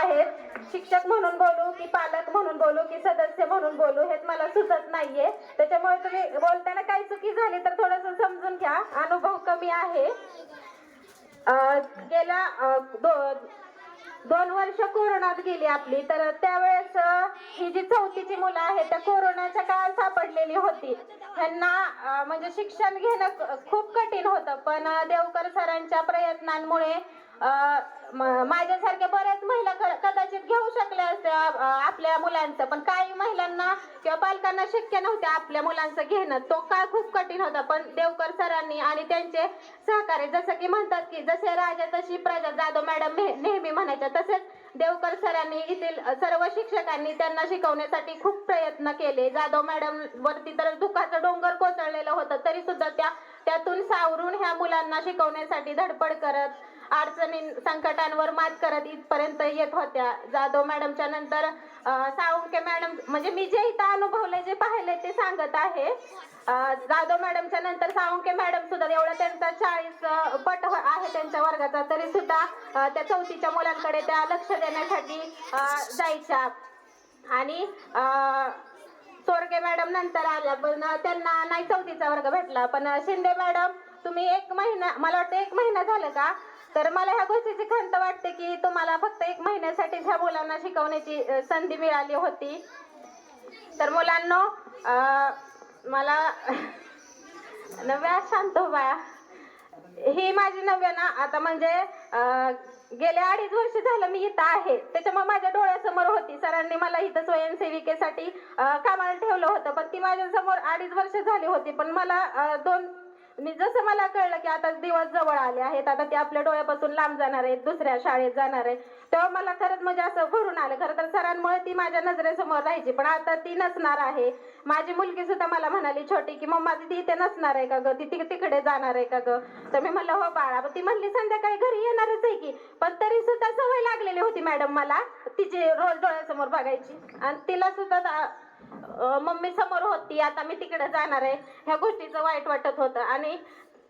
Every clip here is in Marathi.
आहेत, शिक्षक म्हणून बोलू की पालक म्हणून बोलू की सदस्य म्हणून बोलू हेच मला सुचत नाहीये. त्याच्यामुळे तुम्ही बोलताना काही चुकी झाली तर थोडंसं समजून घ्या, अनुभव कमी आहे. गेल्या 2 वर्ष कोरोनात गेली आपली, तर त्यावेळेस ही जी चौथीची मुलं आहेत त्या कोरोनाच्या काळात सापडलेली होती. त्यांना म्हणजे शिक्षण घेणं खूप कठीण होतं, पण देवकर सरांच्या प्रयत्नांमुळे माझ्यासारख्या बऱ्याच महिला कदाचित घेऊ शकल्या असत्या आपल्या मुलांचं, पण काही महिलांना किंवा पालकांना शक्य नव्हतं आपल्या मुलांचं घेणं. तो काळ खूप कठीण होता, पण देवकर सरांनी आणि त्यांचे सहकारी, जसं की म्हणतात की जसे राजा तशी प्रजा, जाधव मॅडम नेहमी म्हणायच्या, तसेच देवकर सरांनी येथील सर्व शिक्षकांनी त्यांना शिकवण्यासाठी खूप प्रयत्न केले. जाधव मॅडम वरती तर दुःखाचं डोंगर कोसळलेलं होतं, तरी सुद्धा त्यातून सावरून ह्या मुलांना शिकवण्यासाठी धडपड करत, अडचणी संकटांवर मात करत इथपर्यंत येत होत्या. जाधव मॅडमच्या नंतर साळुंखे मॅडम, म्हणजे मी जे इथं अनुभवले जे पाहिले ते सांगत आहे. जाधव मॅडमच्या नंतर साळुंखे मॅडम सुद्धा, एवढा त्यांचा 40 पट आहे त्यांच्या वर्गाचा, तरी सुद्धा त्या चौथीच्या मुलांकडे त्या लक्ष देण्यासाठी जायच्या. आणि सोरगे मॅडम नंतर आल्या, पण त्यांना नाही चौथीचा वर्ग भेटला. पण शिंदे मॅडम, तुम्ही 1 महिना, मला वाटतं 1 महिना झालं का, तर मला ह्या गोष्टीची खंत वाटते की तुम्हाला फक्त 1 महिन्यासाठी ह्या मुलांना शिकवण्याची संधी मिळाली होती. तर मुलांनो, मला नव्या शांत बाया, ही माझी नव्या ना, आता म्हणजे गेले 2.5 वर्ष झालं मी इथं आहे, त्याच्यामुळे माझ्या डोळ्यासमोर होती. सरांनी मला इथं स्वयंसेविकेसाठी कामाला ठेवलं होतं, पण ती माझ्या समोर 2.5 वर्ष झाली होती. पण मला जसं मला कळलं की आता दिवस जवळ आले आहेत, आता ते आपल्या डोळ्यापासून लांब जाणार आहेत, दुसऱ्या शाळेत जाणार आहे, तेव्हा मला खरंच म्हणजे असं भरून आलं. खरं तर सरांमुळे ती माझ्या नजरेसमोर राहायची, पण आता ती नसणार आहे. माझी मुलगी सुद्धा मला म्हणाली छोटी की मम्मा ती इथे नसणार आहे का ग, ती तिकडे जाणार आहे का ग. तर मी म्हणलं हो बाळा, ती म्हणली संध्याकाळी घरी येणारच आहे की. पण तरी सुद्धा सवय लागलेली होती मॅडम मला तिची रोज डोळ्यासमोर बघायची, आणि तिला सुद्धा मम्मी समोर होती, आता मी तिकडे जाणार आहे ह्या गोष्टीचं वाईट वाटत होतं. आणि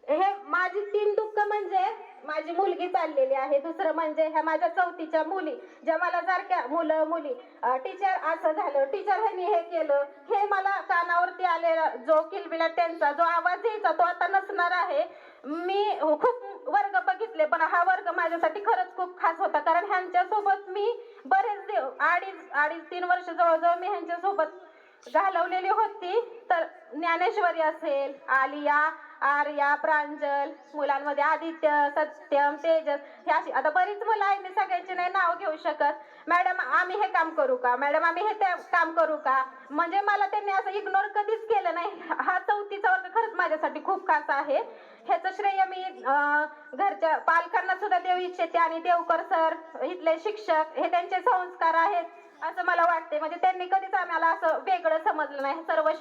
हे माझी 3 दुःख म्हणजे माझी मुलगी चाललेली आहे, दुसरं म्हणजे ह्या माझ्या चौथीच्या मुली, ज्या मला सारख्या मुलं मुली टीचर असं झालं, टीचर ह्यांनी हे केलं, हे मला कानावरती आलेला जो किलबिलाट त्यांचा जो आवाज यायचा तो आता नसणार आहे. मी खूप वर्ग बघितले, पण हा वर्ग माझ्यासाठी खरंच खूप खास होता, कारण ह्यांच्यासोबत मी बरेच 2.5-3 वर्ष जवळजवळ मी ह्यांच्यासोबत घालवलेली होती. तर ज्ञानेश्वरी असेल, आलिया, आर्या, प्रांजल, मुलांमध्ये आदित्य, सत्यम, तेजस, हे अशी आता बरीच मुलं आहेत, मी सगळ्यांचे नाही नाव घेऊ शकत. मॅडम आम्ही हे काम करू का, मॅडम आम्ही हे काम करू का, म्हणजे मला त्यांनी असं इग्नोर कधीच केलं नाही. हा चौथीचा वर्ग खरंच माझ्यासाठी खूप खास आहे. ह्याचं श्रेय मी घरच्या पालकांना सुद्धा देऊ इच्छिते, आणि देवकर सर, इथले शिक्षक, हे त्यांचे संस्कार आहेत असं मला वाटते. म्हणजे त्यांनी कधीच आम्हाला असं वेगळं समजलं नाही. सर्व